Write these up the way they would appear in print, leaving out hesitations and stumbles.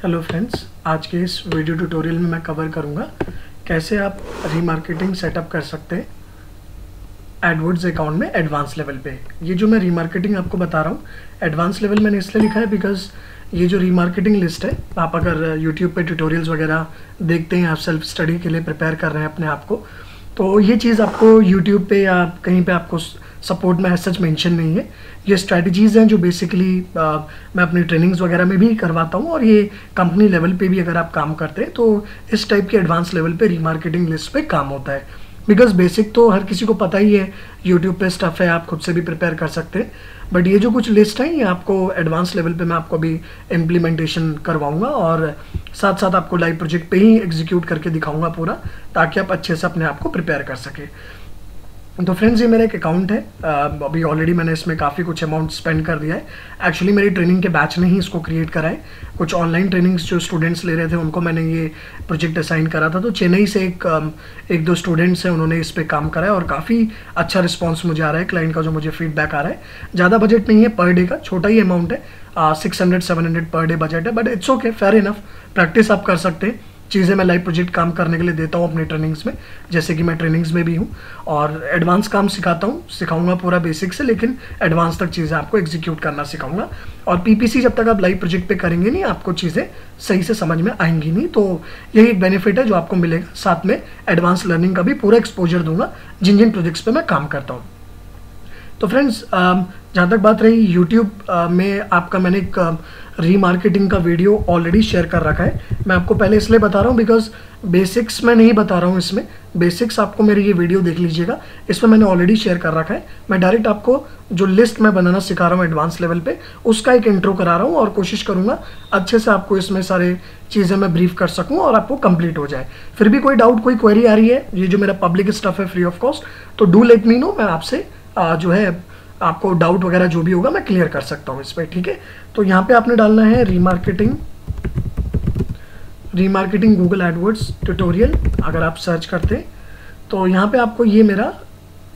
Hello friends, आज के इस वीडियो ट्यूटोरियल में मैं कवर करूंगा कैसे आप रीमार्केटिंग सेटअप कर सकते हैं एडवर्ड्स अकाउंट में एडवांस लेवल पे। ये जो मैं रीमार्केटिंग आपको बता रहा हूँ एडवांस लेवल मैंने इसलिए लिखा है बिकॉज ये जो रीमार्केटिंग लिस्ट है, आप अगर यूट्यूब पे ट्यूटोरियल्स वगैरह देखते हैं, आप सेल्फ स्टडी के लिए प्रिपेयर कर रहे हैं अपने आप को, तो ये चीज़ आपको यूट्यूब पे या कहीं पे आपको सपोर्ट में सच मेंशन नहीं है। ये स्ट्रैटेजीज़ हैं जो बेसिकली मैं अपनी ट्रेनिंग्स वगैरह में भी करवाता हूँ, और ये कंपनी लेवल पे भी अगर आप काम करते हैं तो इस टाइप के एडवांस लेवल पे रीमार्केटिंग लिस्ट पे काम होता है। बिकॉज बेसिक तो हर किसी को पता ही है, यूट्यूब पे स्टफ है, आप खुद से भी प्रिपेयर कर सकते हैं, बट ये जो कुछ लिस्ट है ये आपको एडवांस लेवल पे मैं आपको अभी इम्प्लीमेंटेशन करवाऊंगा और साथ साथ आपको लाइव प्रोजेक्ट पे ही एग्जीक्यूट करके दिखाऊंगा पूरा, ताकि आप अच्छे से अपने आप को प्रिपेयर कर सके। तो फ्रेंड्स, ये मेरा एक अकाउंट है, अभी ऑलरेडी मैंने इसमें काफ़ी कुछ अमाउंट स्पेंड कर दिया है। एक्चुअली मेरी ट्रेनिंग के बैच ने ही इसको क्रिएट करा है। कुछ ऑनलाइन ट्रेनिंग्स जो स्टूडेंट्स ले रहे थे उनको मैंने ये प्रोजेक्ट असाइन करा था, तो चेन्नई से एक दो स्टूडेंट्स हैं, उन्होंने इस पर काम करा है और काफ़ी अच्छा रिस्पॉन्स मुझे आ रहा है क्लाइंट का, जो मुझे फीडबैक आ रहा है। ज़्यादा बजट नहीं है, पर डे का छोटा ही अमाउंट है, 600-700 पर डे बजट है, but it's okay, fair enough. Practice आप कर सकते हैं। चीज़ें मैं लाइव प्रोजेक्ट काम करने के लिए देता हूँ अपनी ट्रेनिंग्स में, जैसे कि मैं ट्रेनिंग्स में भी हूँ और एडवांस काम सिखाऊंगा पूरा बेसिक से, लेकिन एडवांस तक चीज़ें आपको एग्जीक्यूट करना सिखाऊंगा। और पीपीसी जब तक आप लाइव प्रोजेक्ट पे करेंगे नहीं, आपको चीज़ें सही से समझ में आएंगी नहीं। तो यही एक बेनिफिट है जो आपको मिलेगा। साथ में एडवांस लर्निंग का भी पूरा एक्सपोजर दूंगा जिन जिन प्रोजेक्ट्स पर मैं काम करता हूँ। तो फ्रेंड्स, जहाँ तक बात रही यूट्यूब में आपका, मैंने एक रीमार्केटिंग का वीडियो ऑलरेडी शेयर कर रखा है। मैं आपको पहले इसलिए बता रहा हूँ बिकॉज बेसिक्स मैं नहीं बता रहा हूँ इसमें। बेसिक्स आपको मेरी ये वीडियो देख लीजिएगा, इसमें मैंने ऑलरेडी शेयर कर रखा है। मैं डायरेक्ट आपको जो लिस्ट मैं बनाना सिखा रहा हूँ एडवांस लेवल पे, उसका एक इंट्रो करा रहा हूँ और कोशिश करूँगा अच्छे से आपको इसमें सारे चीज़ें मैं ब्रीफ कर सकूँ और आपको कंप्लीट हो जाए। फिर भी कोई डाउट, कोई क्वेरी आ रही है, ये जो मेरा पब्लिक स्टफ है फ्री ऑफ कॉस्ट, तो डू लेट मी नो। मैं आपसे जो है आपको डाउट वगैरह जो भी होगा मैं क्लियर कर सकता हूँ इस पर, ठीक है। तो यहाँ पे आपने डालना है रीमार्केटिंग गूगल एडवर्ड्स ट्यूटोरियल। अगर आप सर्च करते हैं तो यहाँ पे आपको ये मेरा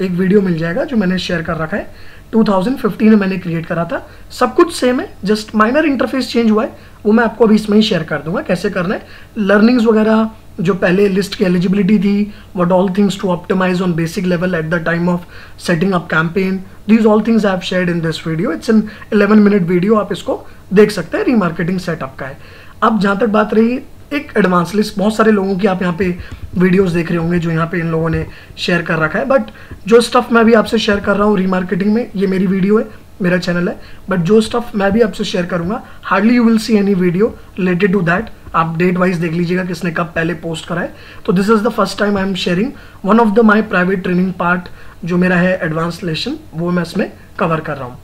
एक वीडियो मिल जाएगा जो मैंने शेयर कर रखा है। 2015 में मैंने क्रिएट करा था, सब कुछ सेम है, जस्ट माइनर इंटरफेस चेंज हुआ है, वो मैं आपको अभी इसमें ही शेयर कर दूंगा कैसे करना है। लर्निंग्स वगैरह जो पहले लिस्ट की एलिजिबिलिटी थी, what all things to optimize on basic level at the time of setting up campaign, these all things I have shared in this video. It's an 11 minute video, आप इसको देख सकते हैं, रीमार्केटिंग सेटअप का है। अब जहाँ तक बात रही एक एडवांस लिस्ट, बहुत सारे लोगों की आप यहाँ पे वीडियोस देख रहे होंगे जो यहाँ पे इन लोगों ने शेयर कर रखा है, बट जो स्टफ मैं भी आपसे शेयर कर रहा हूँ रीमार्केटिंग में, ये मेरी वीडियो है, मेरा चैनल है, बट जो स्टफ मैं भी आपसे शेयर करूंगा hardly you will see any video related to that. आप डेट वाइज देख लीजिएगा किसने कब पहले पोस्ट करा है। तो this is the first time I am sharing one of the my private training part, जो मेरा है एडवांस लेशन, वो मैं इसमें कवर कर रहा हूँ।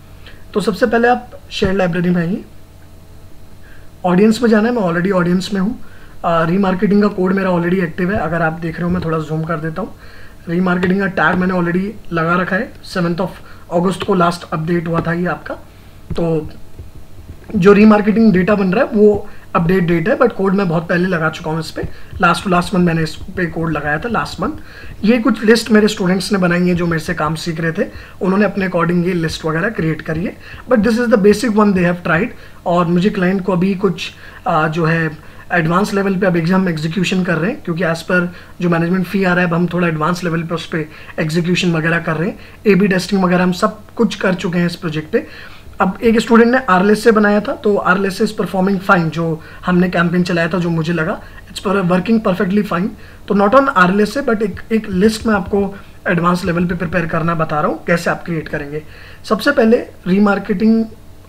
तो सबसे पहले आप शेयर लाइब्रेरी में आइए, ऑडियंस में जाना है, मैं ऑलरेडी ऑडियंस में हूँ। रीमार्केटिंग का कोड मेरा ऑलरेडी एक्टिव है, अगर आप देख रहे हो मैं थोड़ा जूम कर देता हूँ। रीमार्केटिंग का टैग मैंने ऑलरेडी लगा रखा है, 7 अगस्त को लास्ट अपडेट हुआ था ये आपका। तो जो रीमार्केटिंग डेटा बन रहा है वो अपडेट डेट है, बट कोड मैं बहुत पहले लगा चुका हूँ इस पर। लास्ट मंथ मैंने इस पे कोड लगाया था, लास्ट मंथ। ये कुछ लिस्ट मेरे स्टूडेंट्स ने बनाई है जो मेरे से काम सीख रहे थे, उन्होंने अपने अकॉर्डिंग ये लिस्ट वगैरह क्रिएट करी है, but this is the basic one they have tried. और मुझे क्लाइंट को अभी कुछ जो है एडवांस लेवल पे अब एग्जाम एग्जीक्यूशन कर रहे हैं, क्योंकि एज पर जो मैनेजमेंट फी आ रहा है अब हम थोड़ा एडवांस लेवल पे उस पर एग्जीक्यूशन वगैरह कर रहे हैं। AB टेस्टिंग वगैरह हम सब कुछ कर चुके हैं इस प्रोजेक्ट पे। अब एक स्टूडेंट ने आरलेस से बनाया था, तो आरलेस इज परफॉर्मिंग फाइन, जो हमने कैंपेन चलाया था, जो मुझे लगा इट्स वर्किंग परफेक्टली फाइन। तो नॉट ऑन आरलेस से, बट एक लिस्ट में आपको एडवांस लेवल पे प्रिपेयर करना बता रहा हूँ कैसे आप क्रिएट करेंगे। सबसे पहले रीमार्केटिंग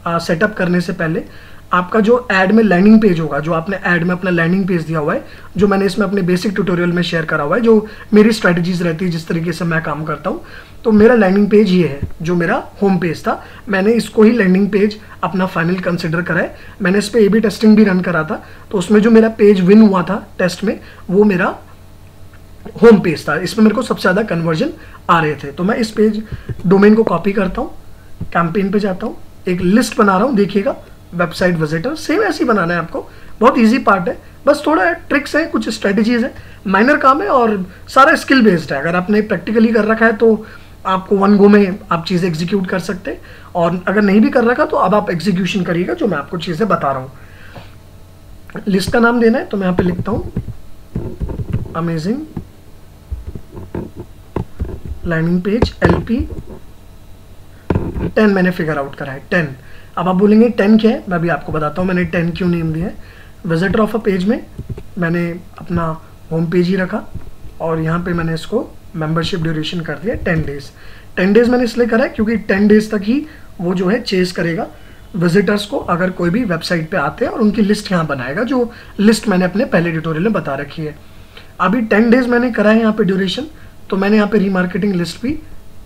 सेटअप करने से पहले आपका जो ऐड में लैंडिंग पेज होगा, जो आपने ऐड में अपना लैंडिंग पेज दिया हुआ है, जो मैंने इसमें अपने बेसिक ट्यूटोरियल में शेयर करा हुआ है, जो मेरी स्ट्रेटजीज रहती है, जिस तरीके से मैं काम करता हूँ। तो मेरा लैंडिंग पेज ये है, जो मेरा होम पेज था, मैंने इसको ही लैंडिंग पेज अपना फाइनल कंसिडर करा है। मैंने इस पर AB टेस्टिंग भी रन करा था, तो उसमें जो मेरा पेज विन हुआ था टेस्ट में, वो मेरा होम पेज था। इसमें मेरे को सबसे ज़्यादा कन्वर्जन आ रहे थे। तो मैं इस पेज डोमेन को कॉपी करता हूँ, कैंपेन पे जाता हूँ, एक लिस्ट बना रहा हूँ, देखिएगा वेबसाइट विजिटर, सेम ऐसे ही बनाना है आपको, बहुत इजी पार्ट है, बस थोड़ा ट्रिक्स है, कुछ स्ट्रेटजीज है, माइनर काम है और सारा स्किल बेस्ड है। अगर आपने प्रैक्टिकली कर रखा है तो आपको वन गो में आप चीज़ें एग्जीक्यूट कर सकते हैं, और अगर नहीं भी कर रखा तो अब आप एग्जीक्यूशन करिएगा जो मैं आपको चीज़ें बता रहा हूँ। लिस्ट का नाम देना है तो मैं यहाँ पे लिखता हूँ अमेजिंग लैंडिंग पेज LP 10 मैंने फिगर आउट करा है 10। अब आप बोलेंगे 10 क्या है, मैं भी आपको बताता हूँ मैंने 10 क्यों नेम दिया है। विजिटर ऑफ अ पेज में मैंने अपना होम पेज ही रखा और यहाँ पे मैंने इसको मेंबरशिप ड्यूरेशन कर दिया 10 डेज। 10 डेज मैंने इसलिए करा है क्योंकि 10 डेज तक ही वो जो है चेस करेगा विजिटर्स को अगर कोई भी वेबसाइट पे आते हैं, और उनकी लिस्ट यहाँ बनाएगा, जो लिस्ट मैंने अपने पहले ट्यूटोरियल में बता रखी है। अभी 10 डेज मैंने करा है यहाँ पे ड्यूरेशन, तो मैंने यहाँ पे रीमार्केटिंग लिस्ट भी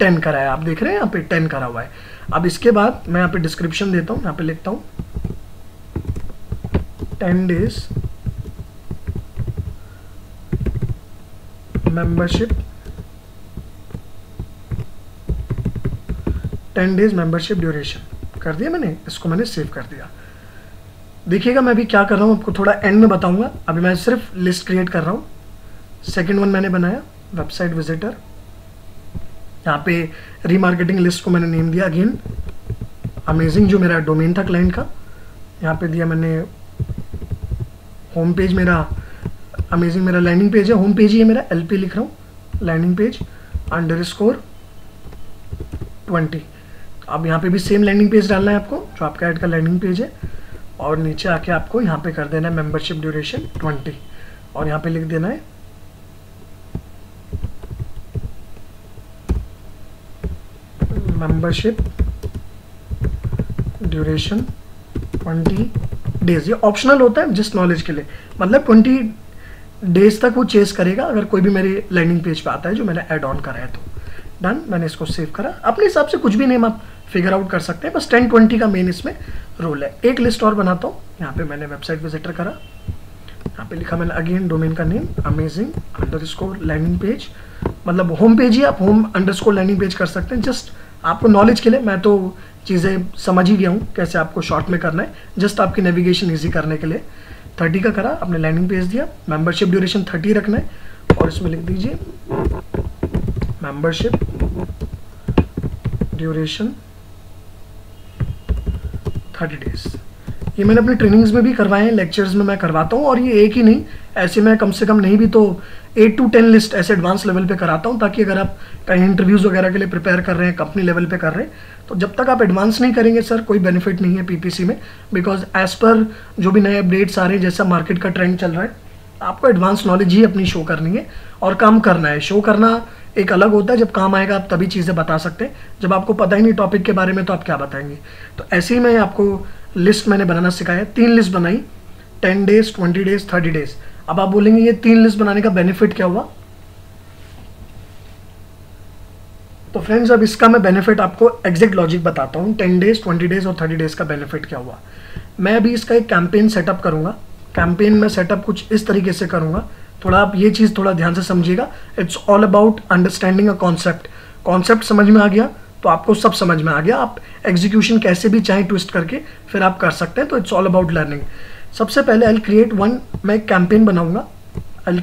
10 करा है। आप देख रहे हैं यहाँ पे 10 करा हुआ है। अब इसके बाद मैं यहाँ पे डिस्क्रिप्शन देता हूँ, यहाँ पे लिखता हूँ 10 days membership 10 days membership duration कर दिया मैंने, इसको मैंने सेव कर दिया। देखिएगा मैं अभी क्या कर रहा हूँ, आपको थोड़ा एंड में बताऊंगा। अभी मैं सिर्फ लिस्ट क्रिएट कर रहा हूँ। सेकंड वन मैंने बनाया वेबसाइट विजिटर, यहाँ पे रीमार्केटिंग लिस्ट को मैंने नेम दिया अगेन अमेजिंग, जो मेरा डोमेन था क्लाइंट का। यहाँ पे दिया मैंने होम पेज, मेरा अमेजिंग मेरा लैंडिंग पेज है, होम पेज ही है मेरा, LP लिख रहा हूँ लैंडिंग पेज _20। अब यहाँ पे भी सेम लैंडिंग पेज डालना है आपको, जो आपका ऐड का लैंडिंग पेज है, और नीचे आके आपको यहाँ पे कर देना है मेंबरशिप ड्यूरेशन 20 और यहाँ पे लिख देना है मेंबरशिप ड्यूरेशन 20 डेज। ये ऑप्शनल होता है जस्ट नॉलेज के लिए, मतलब 20 डेज तक वो चेस करेगा अगर कोई भी मेरे लैंडिंग पेज पे आता है जो मैंने ऐड ऑन करा है। तो डन, मैंने इसको सेव करा। अपने हिसाब से कुछ भी नेम आप फिगर आउट कर सकते हैं, बस 10-20 का मेन इसमें रूल है। एक लिस्ट और बनाता हूँ, यहाँ पे मैंने वेबसाइट विजिटर करा, यहाँ पे लिखा मैंने अगेन डोमेन का नेम अमेजिंग _ लैंडिंग पेज, मतलब होम पेज ही आप होम _ लैंडिंग पेज कर सकते हैं। जस्ट आपको नॉलेज के लिए, मैं तो चीज़ें समझ ही गया हूँ कैसे आपको शॉर्ट में करना है, जस्ट आपकी नेविगेशन ईजी करने के लिए। 30 का करा, अपने लैंडिंग पेज दिया, मेंबरशिप ड्यूरेशन 30 रखना है और इसमें लिख दीजिए मेंबरशिप ड्यूरेशन 30 डेज। ये मैंने अपनी ट्रेनिंग्स में भी करवाए हैं, लेक्चर्स में मैं करवाता हूँ, और ये एक ही नहीं, ऐसे मैं कम से कम नहीं भी तो 8 to 10 लिस्ट ऐसे एडवांस लेवल पे कराता हूँ, ताकि अगर आप कहीं इंटरव्यूज वगैरह के लिए प्रिपेयर कर रहे हैं, कंपनी लेवल पे कर रहे हैं, तो जब तक आप एडवांस नहीं करेंगे सर कोई बेनिफिट नहीं है PPC में। बिकॉज एज पर जो भी नए अपडेट्स आ रहे हैं, जैसा मार्केट का ट्रेंड चल रहा है, आपको एडवांस नॉलेज ही अपनी शो करनी है और काम करना है। शो करना एक अलग होता है, जब काम आएगा आप तभी चीज़ें बता सकते हैं, जब आपको पता ही नहीं टॉपिक के बारे में तो आप क्या बताएंगे। तो ऐसे ही मैं आपको लिस्ट मैंने बनाना सिखाया, 3 लिस्ट बनाई, 10 डेज, 20 डेज, 30 डेज। अब आप बोलेंगे ये 3 लिस्ट बनाने का बेनिफिट क्या हुआ? तो फ्रेंड्स अब इसका मैं बेनिफिट आपको एग्जैक्ट लॉजिक बताता हूँ। 10 डेज, 20 डेज और 30 डेज का बेनिफिट क्या हुआ। मैं अभी इसका एक कैंपेन सेटअप करूंगा। कैंपेन में सेटअप कुछ इस तरीके से करूंगा, थोड़ा आप ये चीज़ थोड़ा ध्यान से समझिएगा। It's all about understanding a concept. Concept समझ में आ गया तो आपको सब समझ में आ गया, आप एग्जीक्यूशन कैसे भी चाहें ट्विस्ट करके फिर आप कर सकते हैं। तो इट्स ऑल अबाउट लर्निंग। सबसे पहले आई विल क्रिएट वन, मैं एक कैंपेन बनाऊंगा। I will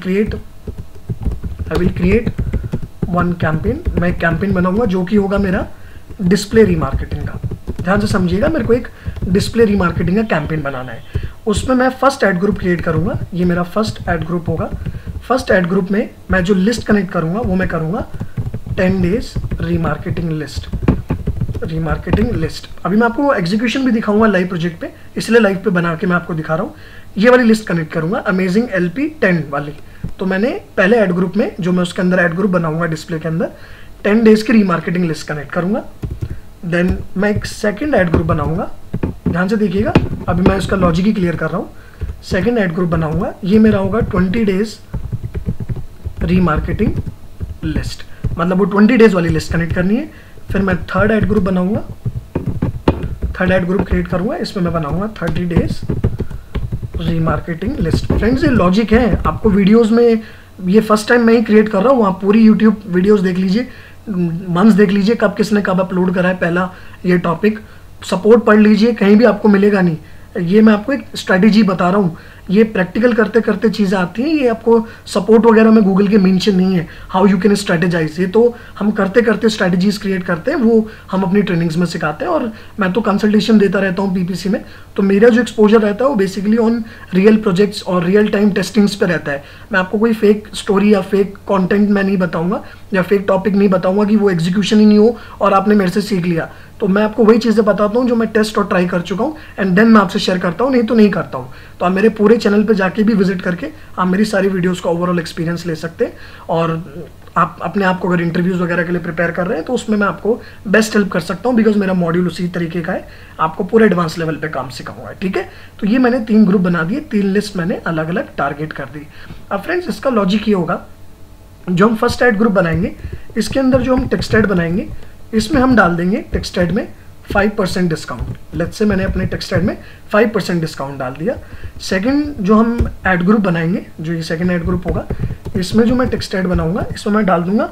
create one campaign. मैं एक कैंपेन बनाऊंगा जो कि होगा मेरा डिस्प्ले रीमार्केटिंग का। ध्यान से समझिएगा, मेरे को एक डिस्प्ले रीमार्केटिंग का कैंपेन बनाना है। उसमें मैं फर्स्ट ऐड ग्रुप क्रिएट करूंगा। ये मेरा फर्स्ट ऐड ग्रुप होगा। फर्स्ट ऐड ग्रुप में मैं जो लिस्ट कनेक्ट करूंगा वो मैं करूंगा 10 डेज रीमार्केटिंग लिस्ट। अभी मैं आपको एग्जीक्यूशन भी दिखाऊंगा लाइव प्रोजेक्ट पे, इसलिए लाइव पे बना के मैं आपको दिखा रहा हूँ। ये वाली लिस्ट कनेक्ट करूंगा अमेजिंग LP 10 वाली। तो मैंने पहले ऐड ग्रुप में, जो मैं उसके अंदर ऐड ग्रुप बनाऊंगा डिस्प्ले के अंदर, 10 डेज की रीमार्केटिंग लिस्ट कनेक्ट करूंगा। देन मैं एक सेकंड ऐड ग्रुप बनाऊंगा। ध्यान से देखिएगा, अभी मैं उसका लॉजिक ही क्लियर कर रहा हूँ। सेकंड ऐड ग्रुप बनाऊंगा, ये मेरा होगा 20 डेज रीमार्केटिंग लिस्ट, मतलब वो 20 डेज वाली लिस्ट कनेक्ट करनी है। फिर मैं थर्ड ऐड ग्रुप बनाऊंगा, थर्ड ऐड ग्रुप क्रिएट करूंगा, इसमें मैं बनाऊंगा 30 डेज रीमार्केटिंग लिस्ट। फ्रेंड्स ये लॉजिक है, आपको वीडियोस में, ये फर्स्ट टाइम मैं ही क्रिएट कर रहा हूँ, आप पूरी यूट्यूब वीडियोस देख लीजिए, मंथ्स देख लीजिए कब किसने कब अपलोड करा है पहला ये टॉपिक। सपोर्ट पढ़ लीजिए, कहीं भी आपको मिलेगा नहीं। ये मैं आपको एक स्ट्रेटेजी बता रहा हूँ, ये प्रैक्टिकल करते करते चीज़ें आती हैं, ये आपको सपोर्ट वगैरह में गूगल के मेंशन नहीं है हाउ यू कैन स्ट्रेटेजाइज, ये तो हम करते करते स्ट्रेटेजीज क्रिएट करते हैं, वो हम अपनी ट्रेनिंग्स में सिखाते हैं। और मैं तो कंसल्टेशन देता रहता हूँ पीपीसी में, तो मेरा जो एक्सपोजर रहता है वो बेसिकली ऑन रियल प्रोजेक्ट्स और रियल टाइम टेस्टिंग्स पे रहता है। मैं आपको कोई फेक स्टोरी या फेक कंटेंट मैं नहीं बताऊंगा या फेक टॉपिक नहीं बताऊंगा कि वो एग्जीक्यूशन ही नहीं हो और आपने मेरे से सीख लिया। तो मैं आपको वही चीज़ें बताता हूँ जो मैं टेस्ट और ट्राई कर चुका हूँ, एंड देन मैं आपसे शेयर करता हूँ, नहीं तो नहीं करता हूँ। तो आप मेरे पूरे चैनल पे जाके भी विजिट करके आप मेरी सारी वीडियोस का ओवरऑल एक्सपीरियंस ले सकते हैं। और आप अपने आप को अगर इंटरव्यूज़ वगैरह के लिए प्रिपेयर कर रहे हैं तो उसमें मैं आपको बेस्ट हेल्प कर सकता हूँ, बिकॉज मेरा मॉड्यूल उसी तरीके का है, आपको पूरे एडवांस लेवल पे काम सिखाऊंगा। ठीक है, तो ये मैंने 3 ग्रुप बना दिए, 3 लिस्ट मैंने अलग अलग टारगेट कर दी। अब फ्रेंड्स इसका लॉजिक ये होगा, जो हम फर्स्ट ऐड ग्रुप बनाएंगे इसके अंदर जो हम टेक्स्ट ऐड बनाएंगे इसमें हम डाल देंगे टेक्स्ट ऐड में 5% डिस्काउंट। लेट्स से मैंने अपने टेक्स्ट ऐड में 5% डिस्काउंट डाल दिया। सेकंड जो हम ऐड ग्रुप बनाएंगे, जो ये सेकंड ऐड ग्रुप होगा, इसमें जो मैं टेक्स्ट ऐड बनाऊंगा इसमें मैं डाल दूंगा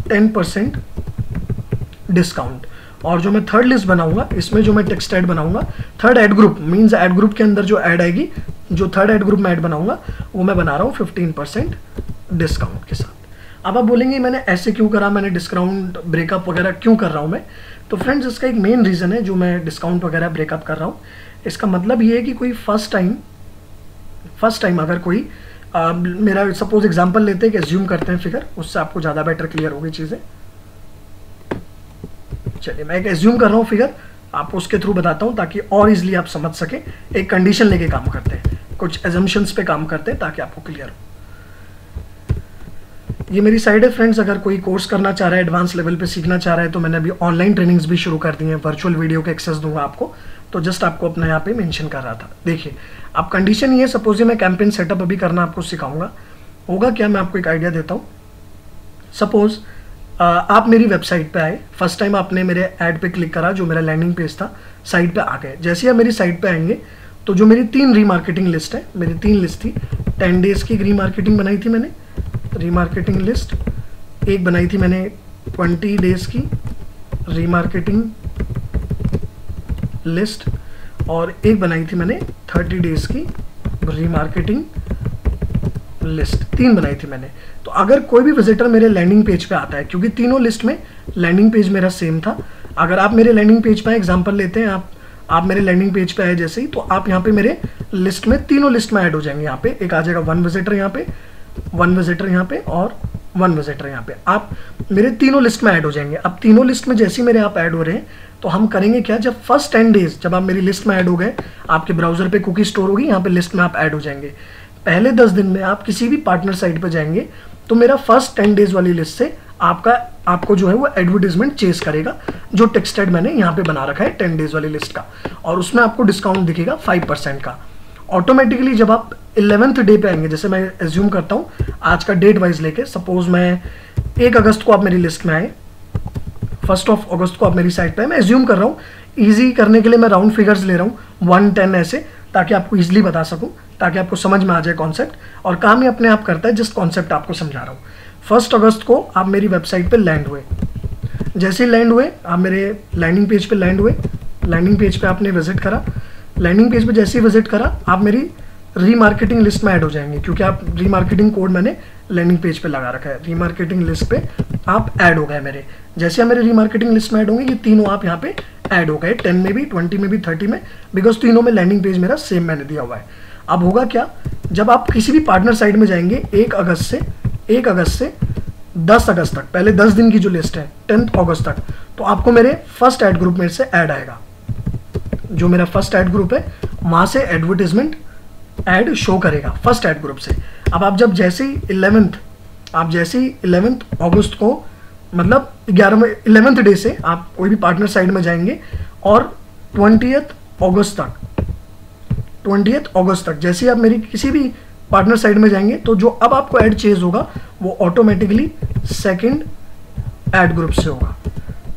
10% डिस्काउंट। और जो मैं थर्ड लिस्ट बनाऊंगा इसमें जो मैं टेक्स्ट ऐड बनाऊंगा, third add group means add group के अंदर जो ऐड आएगी, जो थर्ड ऐड ग्रुप में ऐड बनाऊंगा वो मैं बना रहा हूँ 15% डिस्काउंट के साथ। अब आप बोलेंगे मैंने ऐसे क्यों करा, मैंने डिस्काउंट ब्रेकअप वगैरह क्यों कर रहा हूँ मैं? तो फ्रेंड्स इसका एक मेन रीज़न है जो मैं डिस्काउंट वगैरह ब्रेकअप कर रहा हूँ। इसका मतलब ये है कि कोई फर्स्ट टाइम अगर कोई मेरा सपोज एग्जांपल लेते हैं कि एज्यूम करते हैं फिगर, उससे आपको ज़्यादा बेटर क्लियर होगी चीज़ें। चलिए मैं एक एज्यूम कर रहा हूँ फिगर, आपको उसके थ्रू बताता हूँ ताकि और इजीली आप समझ सके। एक कंडीशन लेके काम करते हैं, कुछ एजम्पशंस पे काम करते हैं ताकि आपको क्लियर हो। ये मेरी साइड है फ्रेंड्स, अगर कोई कोर्स करना चाह रहा है, एडवांस लेवल पे सीखना चाह रहा है, तो मैंने अभी ऑनलाइन ट्रेनिंग्स भी शुरू कर दी हैं, वर्चुअल वीडियो के एक्सेस दूंगा आपको। तो जस्ट आपको अपना यहाँ पे मेंशन कर रहा था। देखिए अब कंडीशन ये है, सपोज मैं कैंपेन सेटअप अभी करना आपको सिखाऊंगा। होगा क्या, मैं आपको एक आइडिया देता हूँ। सपोज आप मेरी वेबसाइट पे आए, फर्स्ट टाइम आपने मेरे ऐड पे क्लिक करा, जो मेरा लैंडिंग पेज था, साइट पे आ गए। जैसे ही आप मेरी साइट पे आएंगे तो जो मेरी 3 रीमार्केटिंग लिस्ट है, मेरी 3 लिस्ट थी, 10 डेज की रीमार्केटिंग बनाई थी मैंने, रीमार्केटिंग लिस्ट एक बनाई थी मैंने 20 डेज की रीमार्केटिंग लिस्ट, और एक बनाई थी मैंने 30 डेज की रीमार्केटिंग लिस्ट। 3 बनाई थी मैंने। तो अगर कोई भी विजिटर मेरे लैंडिंग पेज पे आता है, क्योंकि तीनों लिस्ट में लैंडिंग पेज मेरा सेम था, अगर आप मेरे लैंडिंग पेज पे एग्जांपल लेते हैं, आप मेरे लैंडिंग पेज पे आए जैसे ही, तो आप यहाँ पे मेरे लिस्ट में, तीनों लिस्ट में ऐड हो जाएंगे। यहाँ पे एक आ जाएगा 1 विजिटर, यहाँ पे 1 विजिटर, यहाँ पे और 1 विजिटर यहाँ पे, आप मेरे तीनों लिस्ट में ऐड हो जाएंगे। अब तीनों लिस्ट में जैसे ही मेरे आप ऐड हो रहे हैं, तो हम करेंगे क्या, जब फर्स्ट 10 डेज जब आप मेरी लिस्ट में ऐड हो गए, आपके ब्राउजर पे कुकी स्टोर होगी, यहाँ पे लिस्ट में आप ऐड हो जाएंगे। पहले 10 दिन में आप किसी भी पार्टनर साइट पे जाएंगे तो मेरा फर्स्ट 10 डेज वाली लिस्ट से आपको जो है वो एडवर्टीजमेंट चेस करेगा, जो टेक्स्ट ऐड मैंने यहाँ पे बना रखा है 10 डेज वाली लिस्ट का, और उसमें आपको डिस्काउंट दिखेगा 5% का। ऑटोमेटिकली जब आप 11th डे पे आएंगे, जैसे मैं एज्यूम करता हूँ आज का डेट वाइज लेके, सपोज मैं 1 अगस्त को आप मेरी लिस्ट में आए, 1 अगस्त को आप मेरी साइट पे आए, मैं एज्यूम कर रहा हूँ, ईजी करने के लिए मैं राउंड फिगर्स ले रहा हूँ 1, 10 ऐसे, ताकि आपको ईजिली बता सकूँ, ताकि आपको समझ में आ जाए कॉन्सेप्ट। और काम ही अपने आप करता है, जस्ट कॉन्सेप्ट आपको समझा रहा हूँ। 1 अगस्त को आप मेरी वेबसाइट पे लैंड हुए, जैसे ही लैंड हुए आप मेरे लैंडिंग पेज पे लैंड हुए, लैंडिंग पेज पे आपने विजिट करा, लैंडिंग पेज पे जैसे ही विजिट करा आप मेरी रीमार्केटिंग लिस्ट में ऐड हो जाएंगे, क्योंकि आप रीमार्केटिंग कोड मैंने लैंडिंग पेज पे लगा रखा है। रीमार्केटिंग लिस्ट पे आप ऐड हो गए मेरे। जैसे आप मेरे रीमार्केटिंग लिस्ट में ऐड होंगे, ये तीनों आप यहाँ पे ऐड हो गए, 10 में भी, 20 में भी, 30 में, बिकॉज तीनों में लैंडिंग पेज मेरा सेम मैंने दिया हुआ है। अब होगा क्या, जब आप किसी भी पार्टनर साइट में जाएंगे 1 अगस्त से 10 अगस्त तक, पहले 10 दिन की जो लिस्ट है 10 अगस्त तक, तो आपको मेरे फर्स्ट ऐड ग्रुप में से ऐड आएगा। जो मेरा फर्स्ट ऐड ग्रुप है वहां से एडवर्टीजमेंट ऐड शो करेगा फर्स्ट ऐड ग्रुप से। अब आप जब जैसे ही 11th अगस्त को, मतलब 11th डे से आप कोई भी पार्टनर साइट में जाएंगे और 20th अगस्त तक जैसे ही आप मेरी किसी भी पार्टनर साइट में जाएंगे, तो जो अब आपको ऐड चेज होगा वो ऑटोमेटिकली सेकंड ऐड ग्रुप से होगा,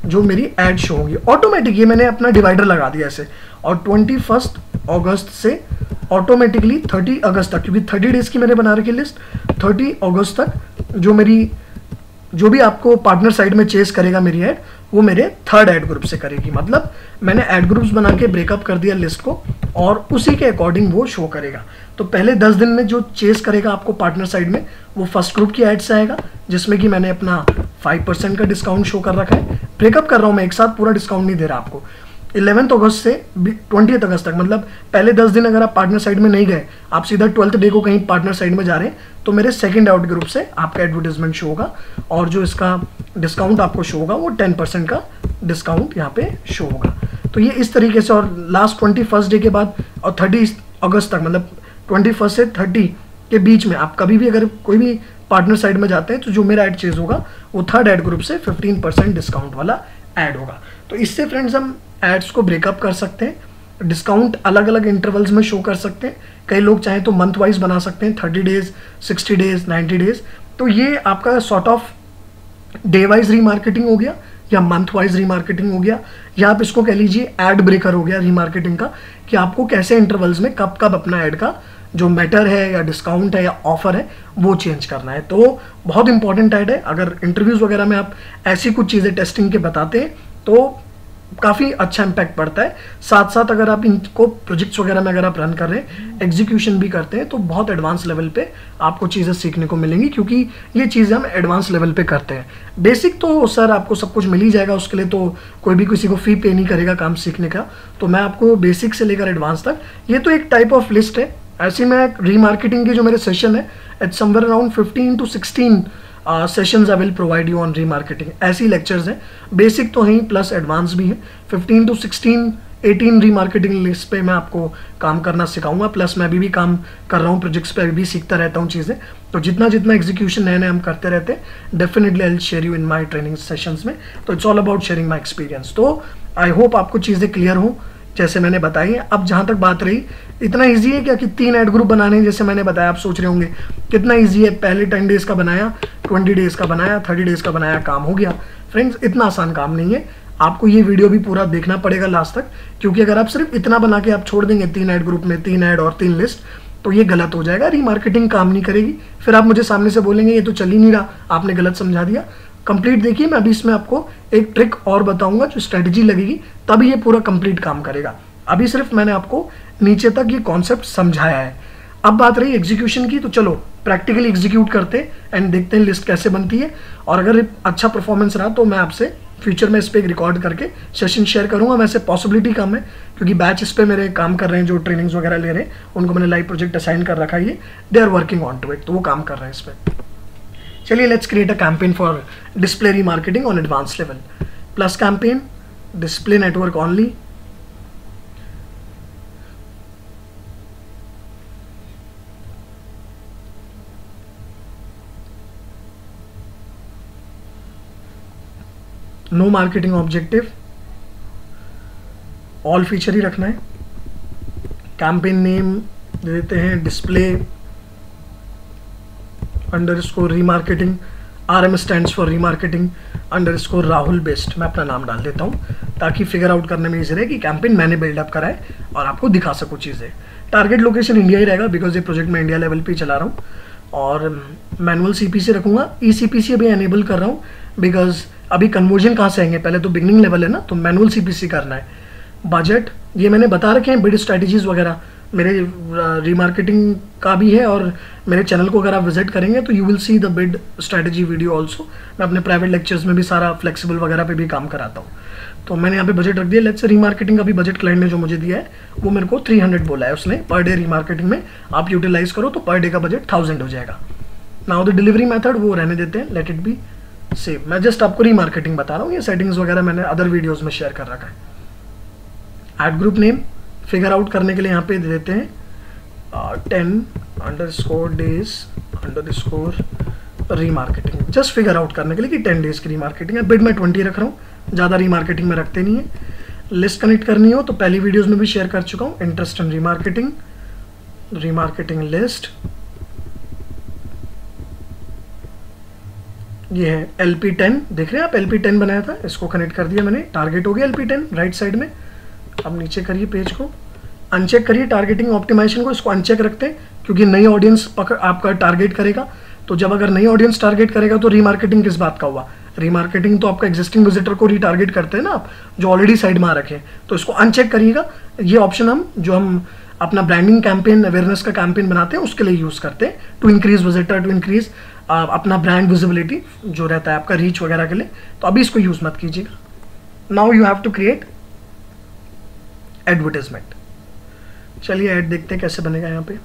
जो मेरी ऐड शो होगी ऑटोमेटिक। ये मैंने अपना डिवाइडर लगा दिया ऐसे, और 21 अगस्त से ऑटोमेटिकली 30 अगस्त तक, क्योंकि 30 डेज की मैंने बना रखी लिस्ट, 30 अगस्त तक जो भी आपको पार्टनर साइड में चेस करेगा मेरी ऐड, वो मेरे थर्ड ऐड ग्रुप से करेगी। मतलब मैंने ऐड ग्रुप्स बना के ब्रेकअप कर दिया लिस्ट को, और उसी के अकॉर्डिंग वो शो करेगा। तो पहले 10 दिन में जो चेस करेगा आपको पार्टनर साइड में, वो फर्स्ट ग्रुप की एड से आएगा, जिसमें कि मैंने अपना 5% का डिस्काउंट शो कर रखा है। ब्रेकअप कर रहा हूँ मैं, एक साथ पूरा डिस्काउंट नहीं दे रहा आपको। 11 अगस्त से 20 अगस्त तक, मतलब पहले 10 दिन अगर आप पार्टनर साइड में नहीं गए, आप सीधा 12th डे को कहीं पार्टनर साइड में जा रहे हैं, तो मेरे सेकंड आउट ग्रुप से आपका एडवर्टाइजमेंट शो होगा और जो इसका डिस्काउंट आपको शो होगा वो 10% का डिस्काउंट यहाँ पे शो होगा। तो ये इस तरीके से, और लास्ट 21st डे के बाद और 30 अगस्त तक, मतलब 21 से 30 के बीच में आप कभी भी अगर कोई भी पार्टनर साइड में जाते हैं तो जो मेरा ऐड चेज होगा वो थर्ड ऐड ग्रुप से 15% डिस्काउंट वाला ऐड होगा। तो इससे फ्रेंड्स हम एड्स को ब्रेकअप कर सकते हैं, डिस्काउंट अलग अलग इंटरवल्स में शो कर सकते हैं। कई लोग चाहें तो मंथ वाइज बना सकते हैं, 30 डेज, 60 डेज, 90 डेज। तो ये आपका sort of day wise remarketing हो गया या मंथ वाइज रीमार्केटिंग हो गया, या आप इसको कह लीजिए एड ब्रेकर हो गया रीमार्केटिंग का, कि आपको कैसे इंटरवल्स में कब कब अपना ऐड का जो मैटर है या डिस्काउंट है या ऑफर है वो चेंज करना है। तो बहुत इंपॉर्टेंट ऐड है। अगर इंटरव्यूज वगैरह में आप ऐसी कुछ चीज़ें टेस्टिंग के बताते हैं तो काफ़ी अच्छा इम्पैक्ट पड़ता है। साथ साथ अगर आप इनको प्रोजेक्ट्स वगैरह में अगर आप रन कर रहे हैं, एग्जीक्यूशन भी करते हैं, तो बहुत एडवांस लेवल पे आपको चीज़ें सीखने को मिलेंगी, क्योंकि ये चीज़ें हम एडवांस लेवल पे करते हैं। बेसिक तो सर आपको सब कुछ मिल ही जाएगा, उसके लिए तो कोई भी किसी को फी पे नहीं करेगा काम सीखने का। तो मैं आपको बेसिक से लेकर एडवांस तक, ये तो एक टाइप ऑफ लिस्ट है। ऐसे में रीमार्केटिंग के जो मेरे सेशन है, it's somewhere around 15 to 16 sessions I will provide you on remarketing. ऐसी लेक्चर्स हैं, बेसिक तो हैं प्लस एडवांस भी हैं। 15 to 16, 18 रीमार्केटिंग लिस्ट पे मैं आपको काम करना सिखाऊंगा, प्लस मैं अभी भी काम कर रहा हूँ प्रोजेक्ट्स पे, अभी भी सीखता रहता हूँ चीज़ें। तो जितना जितना एग्जीक्यूशन नए नए हम करते रहते हैं, definitely I will share you in my training sessions में। तो it's all about sharing my experience. तो आई होप आपको चीज़ें क्लियर हों जैसे मैंने बताई है। अब जहाँ तक बात रही, इतना इजी है क्या कि 3 ऐड ग्रुप बनाने हैं, जैसे मैंने बताया। आप सोच रहे होंगे कितना इजी है, पहले 10 डेज का बनाया, 20 डेज का बनाया, 30 डेज का बनाया, काम हो गया। फ्रेंड्स, इतना आसान काम नहीं है। आपको ये वीडियो भी पूरा देखना पड़ेगा लास्ट तक, क्योंकि अगर आप सिर्फ इतना बना के आप छोड़ देंगे 3 ऐड ग्रुप में 3 ऐड और 3 लिस्ट, तो ये गलत हो जाएगा, रीमार्केटिंग काम नहीं करेगी। फिर आप मुझे सामने से बोलेंगे ये तो चल ही नहीं रहा, आपने गलत समझा दिया। कंप्लीट देखिए, मैं अभी इसमें आपको एक ट्रिक और बताऊंगा, जो स्ट्रेटजी लगेगी तभी ये पूरा कंप्लीट काम करेगा। अभी सिर्फ मैंने आपको नीचे तक ये कॉन्सेप्ट समझाया है। अब बात रही एग्जीक्यूशन की, तो चलो प्रैक्टिकली एग्जीक्यूट करते हैं एंड देखते हैं लिस्ट कैसे बनती है। और अगर अच्छा परफॉर्मेंस रहा तो मैं आपसे फ्यूचर में इस पर एक रिकॉर्ड करके सेशन शेयर करूंगा। वैसे पॉसिबिलिटी कम है, क्योंकि बैच इस पर मेरे काम कर रहे हैं, जो ट्रेनिंग्स वगैरह ले रहे हैं उनको मैंने लाइव प्रोजेक्ट असाइन कर रखा है, ये they are working on to it, तो वो काम कर रहे हैं इस पर। चलिए let's create a campaign for display remarketing on advance level. Plus campaign, display network only, no marketing objective, all feature ही रखना है। कैंपेन नेम दे देते हैं display underscore remarketing, RM stands for remarketing underscore Rahul best. मैं अपना नाम डाल देता हूँ ताकि फिगर आउट करने में इजी रहे कि कैंपेन मैंने बिल्डअप करा है और आपको दिखा सकूँ चीज़ें। टारगेट लोकेशन इंडिया ही रहेगा, बिकॉज ये प्रोजेक्ट मैं इंडिया लेवल पे चला रहा हूँ। और मैनुअल CPC रखूँगा, ECPC अभी एनेबल कर रहा हूँ, बिकॉज अभी कन्वर्जन कहाँ से आएंगे, पहले तो बिगनिंग लेवल है ना, तो मैनुअल CPC करना है। बजट ये मैंने बता रखे हैं, बिड स्ट्रैटेजीज वगैरह मेरे रीमार्केटिंग का भी है, और मेरे चैनल को अगर आप विजिट करेंगे तो you will see the bid strategy video also. मैं अपने प्राइवेट लेक्चर्स में भी सारा फ्लेक्सिबल वगैरह पे भी काम कराता हूँ। तो मैंने यहाँ पे बजट रख दिया। लेट्स से रीमार्केटिंग का भी बजट क्लाइंट ने जो मुझे दिया है वो मेरे को 300 बोला है उसने पर डे। रीमार्केटिंग में आप यूटिलाइज करो तो पर डे का बजट 1000 हो जाएगा। नाउ द डिलीवरी मेथड वो रहने देते हैं, लेट इट बी सेव। मैं जस्ट आपको रीमार्केटिंग बता रहा हूँ, ये सेटिंग्स वगैरह मैंने अदर वीडियोज़ में शेयर कर रखा है। Ad group name figure out करने के लिए यहाँ पे दे देते हैं 10 days remarketing, just figure out करने के लिए कि 10 डेज की रीमार्केटिंग है। बिड में 20 रख रहा हूँ, ज़्यादा रीमार्केटिंग में रखते नहीं है। लिस्ट कनेक्ट करनी हो तो पहली वीडियोज़ में भी शेयर कर चुका हूँ, interest in remarketing, remarketing list. ये है LP10, देख रहे हैं आप, LP10 बनाया था, इसको कनेक्ट कर दिया मैंने। टारगेट हो गया LP10 राइट साइड में। अब नीचे करिए पेज को, अनचेक करिए टारगेटिंग ऑप्टिमाइजेशन को, इसको अनचेक रखते हैं क्योंकि नई ऑडियंस आपका टारगेट करेगा। तो जब अगर नई ऑडियंस टारगेट करेगा तो रीमार्केटिंग किस बात का हुआ, रीमार्केटिंग तो आपका एग्जिस्टिंग विजिटर को रीटारगेट करते हैं ना आप, जो ऑलरेडी साइड में आ रखे हैं, तो इसको अनचेक करिएगा। ये ऑप्शन हम अपना ब्रांडिंग कैंपेन, अवेयरनेस का कैंपेन बनाते हैं उसके लिए यूज़ करते हैं, to increase visitor, to increase अपना ब्रांड विजिबिलिटी जो रहता है आपका, रीच वगैरह के लिए। तो अभी इसको यूज़ मत कीजिएगा। Now you have to create advertisement. चलिए ऐड देखते हैं कैसे बनेगा यहाँ पे।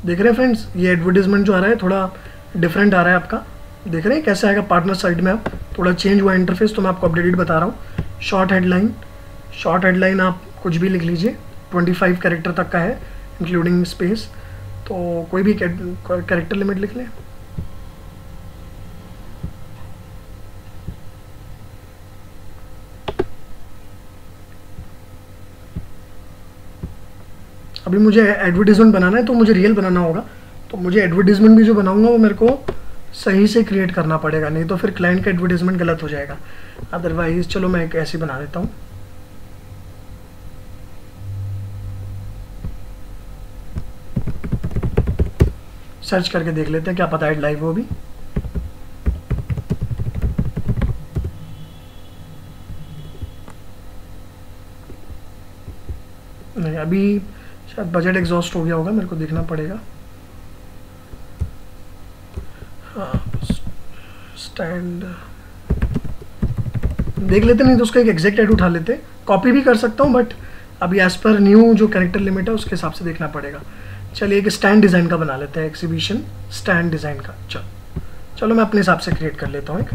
देख रहे हैं फ्रेंड्स, ये एडवर्टाइजमेंट जो आ रहा है थोड़ा डिफरेंट आ रहा है आपका। देख रहे हैं कैसे आएगा पार्टनर साइड में, आप थोड़ा चेंज हुआ इंटरफेस, तो मैं आपको अपडेटेड बता रहा हूँ। शॉर्ट हेडलाइन आप कुछ भी लिख लीजिए, 25 कैरेक्टर तक का है इंक्लूडिंग स्पेस, तो कोई भी कैरेक्टर लिमिट लिख लें। अभी मुझे एडवर्टीजमेंट बनाना है तो मुझे रियल बनाना होगा, तो मुझे एडवर्टीजमेंट भी जो बनाऊंगा वो मेरे को सही से क्रिएट करना पड़ेगा, नहीं तो फिर क्लाइंट का एडवर्टीजमेंट गलत हो जाएगा। अदरवाइज चलो मैं एक ऐसी बना देता हूँ। सर्च करके देख लेते हैं, क्या पता ऐड लाइव हो भी। नहीं, अभी शायद बजट एग्जॉस्ट हो गया होगा, मेरे को देखना पड़ेगा। हाँ, स्टैंड देख लेते, नहीं तो उसका एक एग्जैक्ट ऐड उठा लेते। कॉपी भी कर सकता हूँ बट अभी एज पर न्यू जो कैरेक्टर लिमिट है उसके हिसाब से देखना पड़ेगा। चलिए एक स्टैंड डिज़ाइन का बना लेते हैं, एग्जीबिशन स्टैंड डिज़ाइन का। चलो मैं अपने हिसाब से क्रिएट कर लेता हूँ एक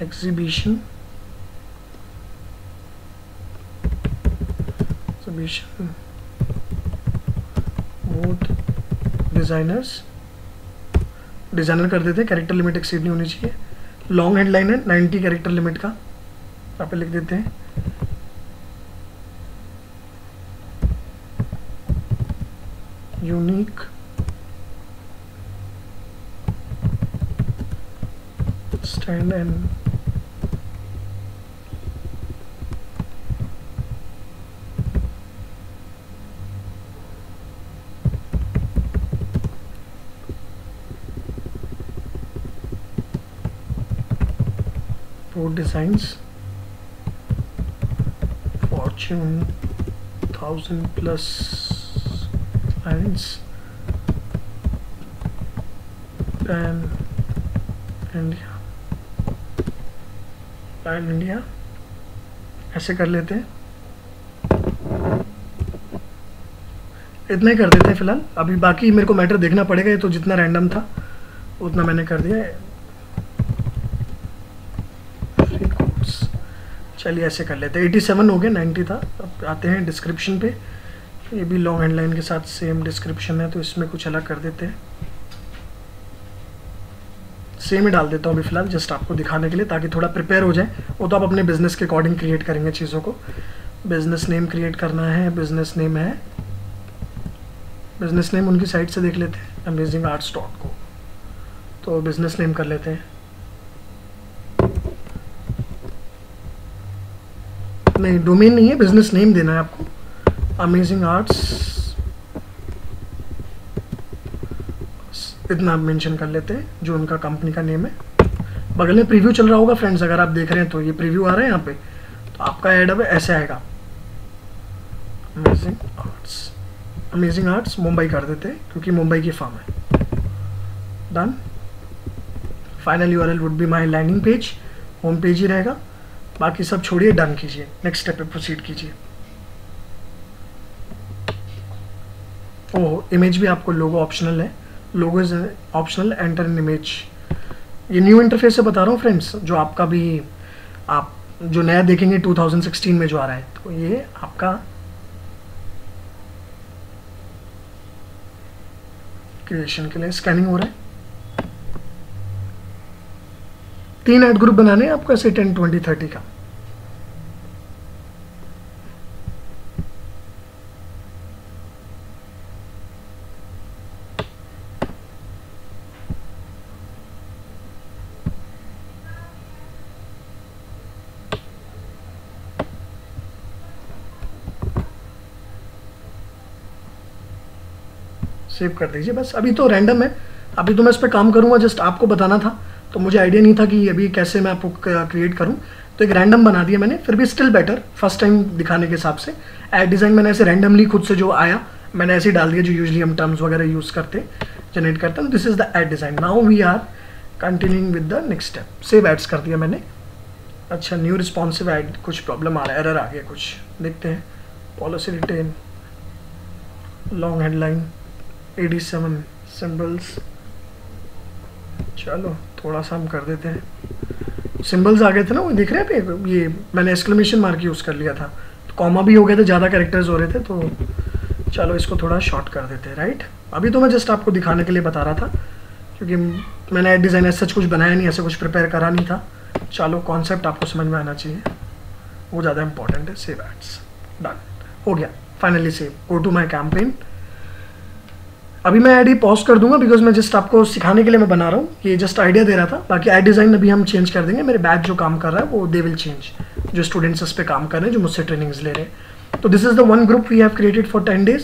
एग्जीबिशन मोड डिज़ाइनर कर देते हैं, कैरेक्टर लिमिट एक्सीड नहीं होनी चाहिए। लॉन्ग हेडलाइन है 90 कैरेक्टर लिमिट का, यहाँ पे लिख देते हैं। Unique stand and designs Fortune 1000+ clients pan India ऐसे कर लेते हैं। इतना ही कर देते हैं फिलहाल, अभी बाकी मेरे को मैटर देखना पड़ेगा। ये तो जितना रैंडम था उतना मैंने कर दिया है। चलिए ऐसे कर लेते हैं। 87 हो गए, 90 था। अब आते हैं डिस्क्रिप्शन पे। ये भी लॉन्ग हेडलाइन के साथ सेम डिस्क्रिप्शन है, तो इसमें कुछ अलग कर देते हैं। सेम ही डाल देता हूँ अभी फिलहाल, जस्ट आपको दिखाने के लिए, ताकि थोड़ा प्रिपेयर हो जाए। वो तो आप अपने बिजनेस के अकॉर्डिंग क्रिएट करेंगे चीज़ों को। बिजनेस नेम क्रिएट करना है, बिजनेस नेम उनकी साइट से देख लेते हैं, amazingarts.co। तो बिजनेस नेम कर लेते हैं। नहीं, डोमेन नहीं है, बिजनेस नेम देना है आपको। अमेजिंग आर्ट्स इतना मेंशन कर लेते हैं, जो उनका कंपनी का नेम है। बगल में प्रीव्यू चल रहा होगा फ्रेंड्स, अगर आप देख रहे हैं तो ये प्रीव्यू आ रहा है यहाँ पे, तो आपका ऐड अब ऐसे आएगा, अमेजिंग आर्ट्स मुंबई कर देते हैं, क्योंकि मुंबई की फर्म है। Done. Final URL would be my landing page, home page ही रहेगा। बाकी सब छोड़िए, डन कीजिए, नेक्स्ट स्टेप पे प्रोसीड कीजिए। ओह, इमेज भी आपको लोगो ऑप्शनल है, लोगो is optional, enter in image. ये न्यू इंटरफेस से बता रहा हूँ फ्रेंड्स, जो आपका भी आप जो नया देखेंगे 2016 में जो आ रहा है, तो ये आपका क्रिएशन के लिए स्कैनिंग हो रहा है। 3 ऐड ग्रुप बनाने हैं आपको ऐसे 10, 20, 30 का। सेव कर दीजिए बस। अभी तो रैंडम है, अभी तो मैं इस पर काम करूँगा, जस्ट आपको बताना था, तो मुझे आइडिया नहीं था कि अभी कैसे मैं आपको क्रिएट करूँ, तो एक रैंडम बना दिया मैंने, फिर भी स्टिल बेटर फर्स्ट टाइम दिखाने के हिसाब से। ऐड डिज़ाइन मैंने ऐसे रैंडमली खुद से जो आया मैंने ऐसे ही डाल दिया, जो यूजली हम टर्म्स वगैरह यूज़ करते जनरेट करते हैं। This is the ad design. Now we are continuing with the next step. Save ads कर दिया मैंने। अच्छा, न्यू रिस्पॉन्सिव ऐड, कुछ प्रॉब्लम आ रहा है, एरर आ गया कुछ, देखते हैं। Policy written, long headline, 87 symbols, चलो थोड़ा सा हम कर देते हैं। सिंबल्स आ गए थे ना, वो दिख रहे हैं पे, ये मैंने एक्सक्लेमेशन मार्क यूज़ कर लिया था, तो कॉमा भी हो गए थे, ज़्यादा कैरेक्टर्स हो रहे थे, तो चलो इसको थोड़ा शॉर्ट कर देते हैं, राइट। अभी तो मैं जस्ट आपको दिखाने के लिए बता रहा था, क्योंकि मैंने ऐड डिज़ाइन ऐसा कुछ बनाया नहीं, ऐसे कुछ प्रिपेयर करा नहीं था। चलो कॉन्सेप्ट आपको समझ में आना चाहिए, वो ज़्यादा इंपॉर्टेंट है। सेव एड्स, डन हो गया finally save. Go to my campaign. अभी मैं ऐड ही पॉज कर दूंगा, बिकॉज मैं जस्ट आपको सिखाने के लिए मैं बना रहा हूँ, ये जस्ट आइडिया दे रहा था। बाकी ऐड डिज़ाइन अभी हम चेंज कर देंगे, मेरे बैच जो काम कर रहा है वो दे विल चेंज, जो स्टूडेंट्स इस पे काम कर रहे हैं, जो मुझसे ट्रेनिंग्स ले रहे हैं। तो this is the one group we have created for 10 days।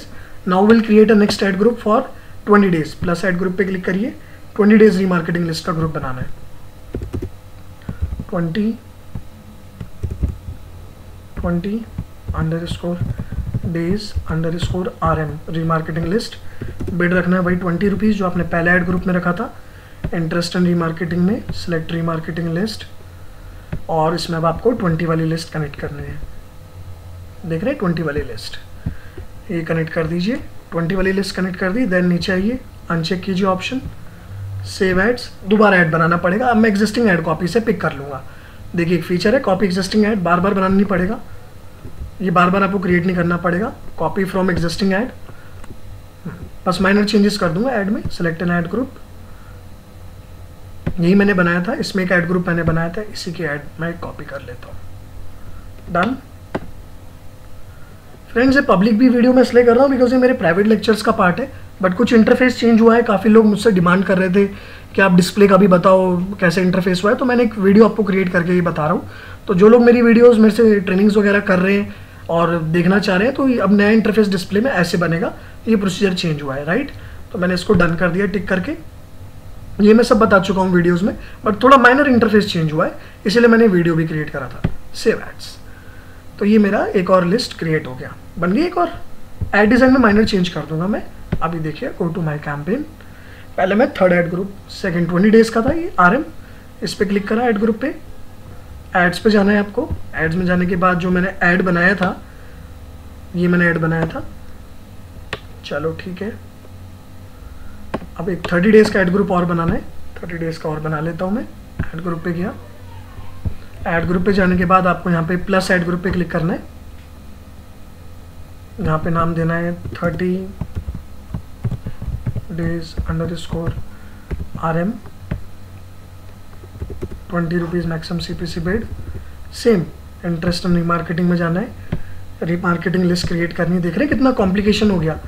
Now will create a next ad group for 20 days। Plus ad group पे क्लिक करिए, 20 days रीमार्केटिंग लिस्ट का ग्रुप बनाना है। 20_days_RM remarketing list. बिड रखना है भाई 20 rupees, जो आपने पहले ऐड ग्रुप में रखा था। इंटरेस्ट इन रीमार्केटिंग में सिलेक्ट रीमार्केटिंग लिस्ट, और इसमें अब आपको 20 वाली लिस्ट कनेक्ट करनी है। देख रहे हैं 20 वाली लिस्ट, ये कनेक्ट कर दीजिए। 20 वाली लिस्ट कनेक्ट कर दी। देन नीचे आइए, अनचेक कीजिए ऑप्शन सेव एड्स। दोबारा ऐड बनाना पड़ेगा, अब मैं एग्जिस्टिंग ऐड कॉपी से पिक कर लूँगा। देखिए एक फीचर है कॉपी एग्जिस्टिंग ऐड, बार बार बनाना नहीं पड़ेगा, ये बार बार आपको क्रिएट नहीं करना पड़ेगा। कॉपी फ्रॉम एग्जिस्टिंग ऐड, बस माइनर चेंजेस कर दूंगा ऐड में। सेलेक्ट एन ऐड ग्रुप, यही मैंने बनाया था, इसमें एक ऐड ग्रुप मैंने बनाया था, इसी की ऐड मैं कॉपी कर लेता हूँ। Done friends. ये पब्लिक भी वीडियो मैं इसलिए कर रहा हूँ बिकॉज ये मेरे प्राइवेट लेक्चर्स का पार्ट है, बट कुछ इंटरफेस चेंज हुआ है। काफ़ी लोग मुझसे डिमांड कर रहे थे कि आप डिस्प्ले का भी बताओ कैसे इंटरफेस हुआ है, तो मैंने एक वीडियो आपको क्रिएट करके ही बता रहा हूँ। तो जो लोग मेरी वीडियोस मेरे से ट्रेनिंग्स वगैरह कर रहे हैं और देखना चाह रहे हैं, तो अब नया इंटरफेस डिस्प्ले में ऐसे बनेगा। ये प्रोसीजर चेंज हुआ है, राइट। तो मैंने इसको डन कर दिया टिक करके। ये मैं सब बता चुका हूँ वीडियोज़ में, बट थोड़ा माइनर इंटरफेस चेंज हुआ है, इसीलिए मैंने वीडियो भी क्रिएट करा था। सेव एड्स, तो ये मेरा एक और लिस्ट क्रिएट हो गया, बन गई एक और। ऐड डिज़ाइन में माइनर चेंज कर दूंगा मैं। अभी देखिए गो टू माई कैंपेन। पहले मैं third add group, second 20 days का था ये RM, इस पर क्लिक करा ऐड ग्रुप पे। एड्स पे जाना है आपको। एड्स में जाने के बाद जो मैंने ऐड बनाया था, ये मैंने ऐड बनाया था, चलो ठीक है। अब एक 30 days का ऐड ग्रुप और बनाना है, 30 days का और बना लेता हूँ मैं। ऐड ग्रुप पे गया, ऐड ग्रुप पे जाने के बाद आपको यहाँ पे प्लस ऐड ग्रुप पे क्लिक करना है। यहाँ पे नाम देना है 30 days_RM, 20 rupees maximum CPC bid. Same interest in remarketing में जाना है, रीमार्केटिंग लिस्ट क्रिएट करनी है। देख रहे हैं कितना कॉम्प्लिकेशन हो गया।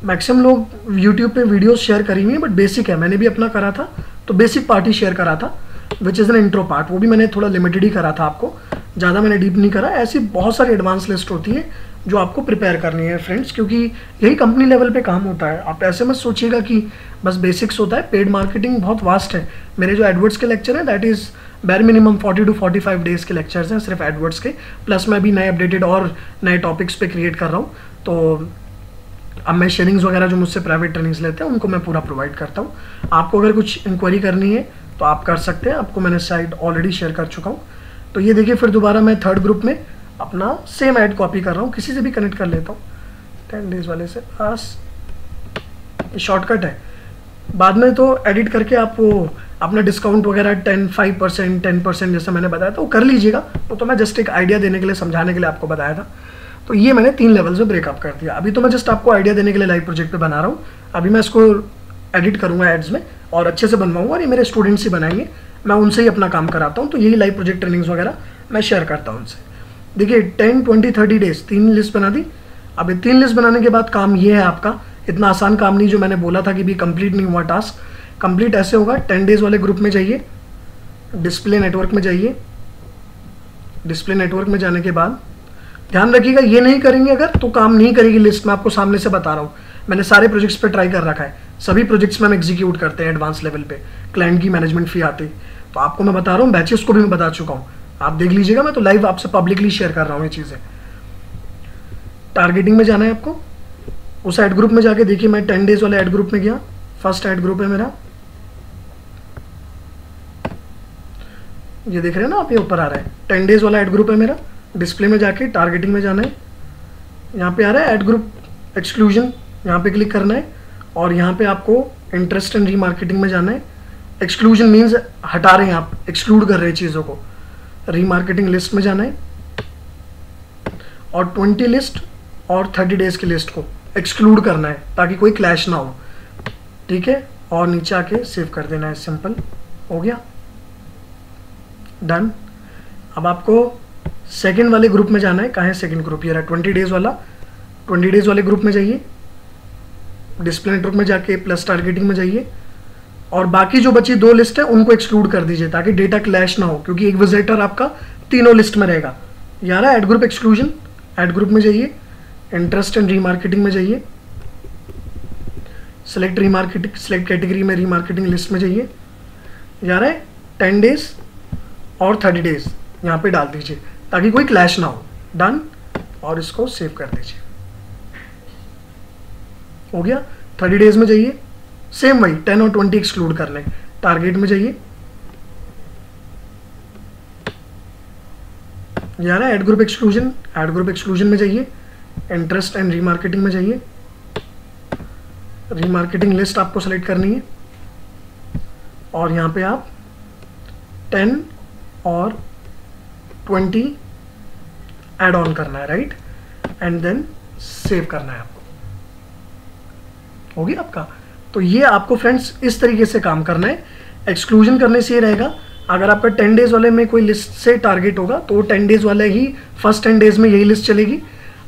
मैक्सिमम लोग यूट्यूब पे वीडियोस शेयर करी हुई हैं, बट बेसिक है। मैंने भी अपना करा था, तो बेसिक पार्ट ही शेयर करा था, which is an intro part. वो भी मैंने थोड़ा लिमिटेड ही करा था, आपको ज़्यादा मैंने डीप नहीं करा। ऐसी बहुत सारी एडवांस लिस्ट होती है जो आपको प्रिपेयर करनी है फ्रेंड्स, क्योंकि यही कंपनी लेवल पे काम होता है। आप ऐसे मत सोचिएगा कि बस बेसिक्स होता है। पेड मार्केटिंग बहुत वास्ट है। मेरे जो एडवर्ड्स के लेक्चर हैं, दैट इज़ बैर मिनिमम 40 to 45 days के लेक्चर्स हैं सिर्फ एडवर्ड्स के। प्लस मैं अभी नए अपडेटेड और नए टॉपिक्स पे क्रिएट कर रहा हूँ, तो अब मैं शेयरिंग्स वगैरह जो मुझसे प्राइवेट ट्रेनिंग्स लेते हैं उनको मैं पूरा प्रोवाइड करता हूँ। आपको अगर कुछ इंक्वायरी करनी है तो आप कर सकते हैं, आपको मैंने साइट ऑलरेडी शेयर कर चुका हूँ। तो ये देखिए, फिर दोबारा मैं थर्ड ग्रुप में अपना सेम ऐड कॉपी कर रहा हूँ, किसी से भी कनेक्ट कर लेता हूँ 10 days वाले से। बस शॉर्टकट है, बाद में तो एडिट करके आप वो अपना डिस्काउंट वगैरह 5%, 10% जैसा मैंने बताया था वो कर लीजिएगा। वो तो मैं जस्ट एक आइडिया देने के लिए, समझाने के लिए आपको बताया था। तो ये मैंने 3 लेवल्स में ब्रेकअप कर दिया। अभी तो मैं जस्ट आपको आइडिया देने के लिए लाइव प्रोजेक्ट पे बना रहा हूँ। अभी मैं इसको एडिट करूँगा एड्स में और अच्छे से बनवाऊँगा, और ये मेरे स्टूडेंट्स ही बनाएंगे, मैं उनसे ही अपना काम कराता हूँ। तो यही लाइव प्रोजेक्ट ट्रेनिंग्स वगैरह मैं शेयर करता हूँ उनसे। देखिए 10, 20, 30 days 3 लिस्ट बना दी। अब ये 3 लिस्ट बनाने के बाद काम ये है आपका, इतना आसान काम नहीं जो मैंने बोला था कि भी कंप्लीट नहीं हुआ टास्क। कंप्लीट ऐसे होगा, 10 days वाले ग्रुप में जाइए, डिस्प्ले नेटवर्क में जाइए। डिस्प्ले नेटवर्क में जाने के बाद ध्यान रखिएगा, ये नहीं करेंगे अगर तो काम नहीं करेगी लिस्ट। मैं आपको सामने से बता रहा हूँ, मैंने सारे प्रोजेक्ट्स पे ट्राई कर रखा है, सभी प्रोजेक्ट्स में हम एग्जीक्यूट करते हैं एडवांस लेवल पे, क्लाइंट की मैनेजमेंट फी आती। तो आपको मैं बता रहा हूँ, बैचेस को भी मैं बता चुका हूँ, आप देख लीजिएगा, मैं तो लाइव आपसे पब्लिकली शेयर कर रहा हूँ ये चीज़ें। टारगेटिंग में जाना है आपको, उस ऐड ग्रुप में जाके देखिए, मैं 10 डेज वाले ऐड ग्रुप में गया, फर्स्ट ऐड ग्रुप है मेरा, ये देख रहे हैं ना आप, ये ऊपर आ रहा है 10 डेज वाला ऐड ग्रुप है मेरा। डिस्प्ले में जाके टारगेटिंग में जाना है, यहाँ पे आ रहा है ऐड ग्रुप एक्सक्लूजन, यहाँ पे क्लिक करना है और यहाँ पे आपको इंटरेस्ट एंड रीमार्केटिंग में जाना है। एक्सक्लूजन मीन्स हटा रहे हैं आप, एक्सक्लूड कर रहे हैं चीज़ों को। रीमार्केटिंग लिस्ट में जाना है और 20 लिस्ट और 30 डेज की लिस्ट को एक्सक्लूड करना है ताकि कोई क्लैश ना हो, ठीक है। और नीचे आके सेव कर देना है, सिंपल हो गया, डन। अब आपको सेकंड वाले ग्रुप में जाना है, कहाँ है सेकंड ग्रुप, ये रहा 20 डेज वाला। 20 डेज वाले ग्रुप में जाइए, डिस्प्ले नेटवर्क में जाके प्लस टारगेटिंग में जाइए और बाकी जो बची 2 लिस्ट है उनको एक्सक्लूड कर दीजिए ताकि डेटा क्लैश ना हो, क्योंकि एक विजिटर आपका तीनों लिस्ट में रहेगा। यार add group exclusion, add group में जाइए, इंटरेस्ट एंड रीमार्केटिंग में जाइए, सेलेक्ट रीमार्केटिंग, सेलेक्ट कैटेगरी में रीमार्केटिंग लिस्ट में जाइए, यार है 10 डेज और 30 डेज यहाँ पे डाल दीजिए ताकि कोई क्लैश ना हो, डन। और इसको सेव कर दीजिए, हो गया। 30 डेज में जाइए, सेम वही 10 और 20 एक्सक्लूड करने, टारगेट में जाइए, यार add group exclusion, add group exclusion में जाइए, इंटरेस्ट एंड रीमार्केटिंग में जाइए, रीमार्केटिंग लिस्ट आपको सेलेक्ट करनी है और यहाँ पे आप 10 और 20 ऐड ऑन करना है, राइट, एंड देन सेव करना है आपको, हो गया आपका। तो ये आपको फ्रेंड्स इस तरीके से काम करना है। एक्सक्लूजन करने से ये रहेगा, अगर आपका 10 डेज वाले में कोई लिस्ट से टारगेट होगा तो 10 डेज वाले ही फर्स्ट 10 डेज में यही लिस्ट चलेगी,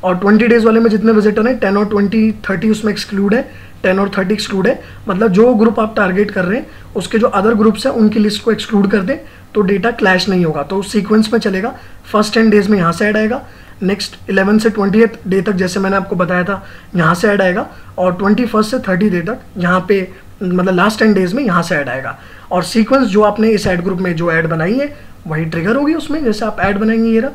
और 20 डेज वाले में जितने विजिटर हैं 10 और 20 30 उसमें एक्सक्लूड है, 10 और 30 एक्सक्लूड है। मतलब जो ग्रुप आप टारगेट कर रहे हैं उसके जो अदर ग्रुप्स हैं उनकी लिस्ट को एक्सक्लूड कर दें तो डेटा क्लैश नहीं होगा। तो सीक्वेंस में चलेगा, फर्स्ट 10 डेज में यहाँ से ऐड आएगा, नेक्स्ट 11 से 20th डे तक जैसे मैंने आपको बताया था यहाँ से ऐड आएगा, और 21st से 30 डे तक यहाँ पे मतलब लास्ट 10 डेज में यहाँ से ऐड आएगा। और सीक्वेंस जो आपने इस ऐड ग्रुप में जो ऐड बनाई है वही ट्रिगर होगी उसमें, जैसे आप ऐड बनाएंगे, ये रहा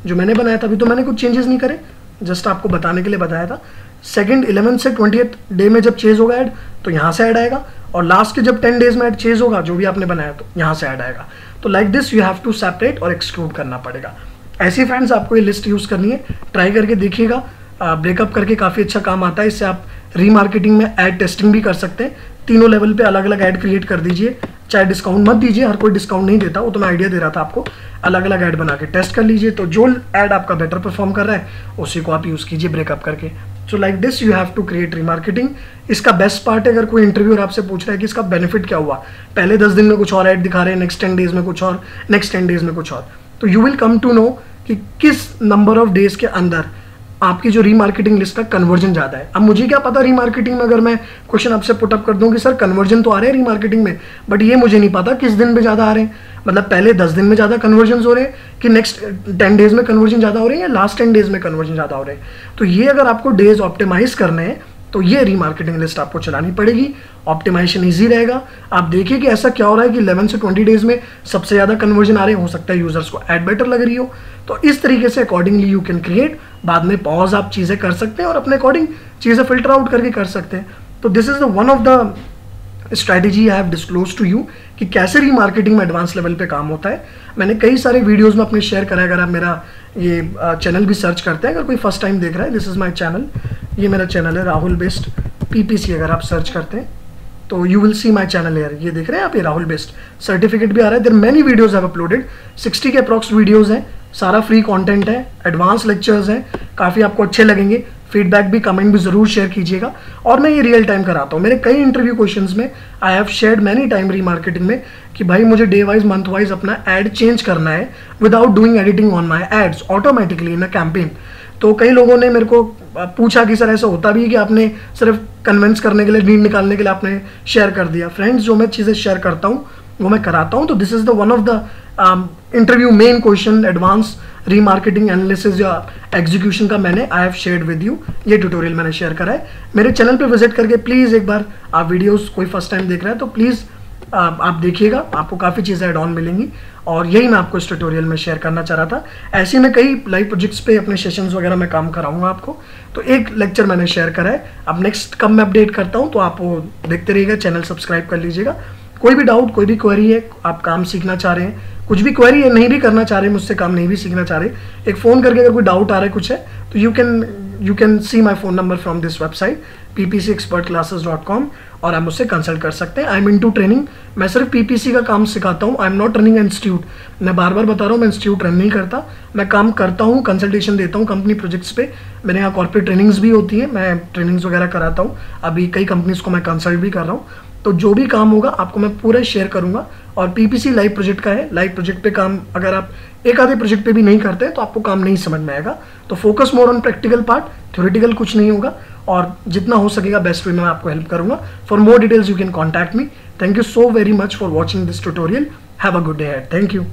जो मैंने बनाया था। अभी तो मैंने कुछ चेंजेस नहीं करे, जस्ट आपको बताने के लिए बताया था। सेकंड 11 से 20th डे में जब चेंज होगा ऐड तो यहाँ से ऐड आएगा, और लास्ट के जब 10 डेज में ऐड चेंज होगा जो भी आपने बनाया तो यहाँ से ऐड आएगा। तो like this you have to separate और एक्सक्लूड करना पड़ेगा। ऐसी फ्रेंड्स आपको ये लिस्ट यूज़ करनी है, ट्राई करके देखिएगा, ब्रेकअप करके काफ़ी अच्छा काम आता है। इससे आप रीमार्केटिंग में ऐड टेस्टिंग भी कर सकते हैं, तीनों लेवल पे अलग अलग ऐड क्रिएट कर दीजिए, चाहे डिस्काउंट मत दीजिए, हर कोई डिस्काउंट नहीं देता, वो तो मैं आइडिया दे रहा था आपको। अलग अलग ऐड बना के टेस्ट कर लीजिए, तो जो ऐड आपका बेटर परफॉर्म कर रहा है उसी को आप यूज़ कीजिए ब्रेकअप करके। So like this you have to create remarketing. इसका बेस्ट पार्ट है, अगर कोई इंटरव्यूअर आपसे पूछ रहा है कि इसका बेनिफिट क्या हुआ, पहले 10 दिन में कुछ और ऐड दिखा रहे हैं, नेक्स्ट 10 डेज में कुछ और, नेक्स्ट 10 डेज में कुछ और, तो you will come to know कि किस नंबर ऑफ डेज के अंदर आपकी जो रीमार्केटिंग लिस्ट का कन्वर्जन ज़्यादा है। अब मुझे क्या पता रीमार्केटिंग में, अगर मैं क्वेश्चन आपसे पुटअप कर दूं कि सर कन्वर्जन तो आ रहे हैं रीमार्केटिंग में, बट ये मुझे नहीं पता किस दिन में ज़्यादा आ रहे हैं, मतलब पहले 10 दिन में ज़्यादा कन्वर्जन हो रहे हैं कि नेक्स्ट 10 डेज में कन्वर्जन ज़्यादा हो रहे हैं या लास्ट 10 डेज में कन्वर्जन ज़्यादा हो रहे हैं। तो ये अगर आपको डेज ऑप्टिमाइज करने हैं तो ये रीमार्केटिंग लिस्ट आपको चलानी पड़ेगी, ऑप्टिमाइजेशन ईजी रहेगा। आप देखिए कि ऐसा क्या हो रहा है कि 11 से 20 डेज में सबसे ज़्यादा कन्वर्जन आ रहे हैं, हो सकता है यूजर्स को ऐड बेटर लग रही हो। तो इस तरीके से अकॉर्डिंगली यू कैन क्रिएट, बाद में पॉज आप चीज़ें कर सकते हैं और अपने अकॉर्डिंग चीज़ें फिल्टर आउट करके कर सकते हैं। तो this is the one of the strategy I have disclose to you कि कैसे रीमार्केटिंग में एडवांस लेवल पे काम होता है। मैंने कई सारे वीडियोस में अपने शेयर करा है, अगर आप मेरा ये चैनल भी सर्च करते हैं, अगर कोई फर्स्ट टाइम देख रहा है, दिस इज़ माय चैनल, ये मेरा चैनल है राहुल बेस्ट PPC। अगर आप सर्च करते हैं तो you will see my channel यार, ये देख रहे हैं आप, ये राहुल बेस्ट सर्टिफिकेट भी आ रहा है। There many videos have uploaded, 60 के अप्रॉक्स वीडियोस हैं, सारा फ्री कंटेंट है, एडवांस लेक्चर्स हैं, काफ़ी आपको अच्छे लगेंगे। फीडबैक भी, कमेंट भी जरूर शेयर कीजिएगा। और मैं ये रियल टाइम कराता हूँ, मेरे कई इंटरव्यू क्वेश्चंस में I have shared many time remarketing में कि भाई मुझे डे वाइज मंथ वाइज अपना एड चेंज करना है without doing editing on my ads automatically in a campaign. तो कई लोगों ने मेरे को पूछा कि सर ऐसा होता भी है कि आपने सिर्फ कन्विंस करने के लिए, लीड निकालने के लिए आपने शेयर कर दिया। फ्रेंड्स, जो मैं चीज़ें शेयर करता हूँ वो मैं कराता हूँ। तो this is the one of the interview main question, advance remarketing analysis या एग्जीक्यूशन का मैंने आई हैव शेयर्ड विद यू, ये ट्यूटोरियल मैंने शेयर करा है। मेरे चैनल पे विजिट करके प्लीज़ एक बार आप वीडियोस कोई फर्स्ट टाइम देख रहे हैं तो प्लीज़ आप देखिएगा, आपको काफ़ी चीज़ें एड ऑन मिलेंगी और यही मैं आपको इस ट्यूटोरियल में शेयर करना चाह रहा था। ऐसे में कई लाइव प्रोजेक्ट्स पे अपने सेशंस वगैरह में काम कराऊंगा आपको, तो एक लेक्चर मैंने शेयर करा है। अब नेक्स्ट कब मैं अपडेट करता हूँ तो आप वो देखते रहिएगा, चैनल सब्सक्राइब कर लीजिएगा। कोई भी डाउट, कोई भी क्वेरी है, आप काम सीखना चाह रहे हैं, कुछ भी क्वेरी है, नहीं भी करना चाह रहे, मुझसे काम नहीं भी सीखना चाह रहे, एक फ़ोन करके अगर कोई डाउट आ रहा है कुछ है तो you can see my phone number from this website ppcexpertclasses.com और आप मुझसे कंसल्ट कर सकते हैं। आई एम इनटू ट्रेनिंग, मैं सिर्फ पीपीसी का काम सिखाता हूँ। I am not running institute, मैं बार बार बता रहा हूँ मैं इंस्टीट्यूट रन नहीं करता, मैं काम करता हूँ, कंसल्टेशन देता हूँ कंपनी प्रोजेक्ट्स पे। मेरे यहाँ कॉर्पोरेट ट्रेनिंग्स भी होती है, मैं ट्रेनिंग्स वगैरह कराता हूँ, अभी कई कंपनीज को मैं कंसल्ट भी कर रहा हूँ। तो जो भी काम होगा आपको मैं पूरा शेयर करूंगा। और पीपीसी लाइव प्रोजेक्ट का है, लाइव प्रोजेक्ट पे काम अगर आप एक आधे प्रोजेक्ट पे भी नहीं करते तो आपको काम नहीं समझ में आएगा। तो focus more on practical part, theoretical कुछ नहीं होगा और जितना हो सकेगा बेस्ट वे में मैं आपको हेल्प करूंगा। For more details you can contact me. Thank you so very much for watching this tutorial. Have a good day ahead. Thank you.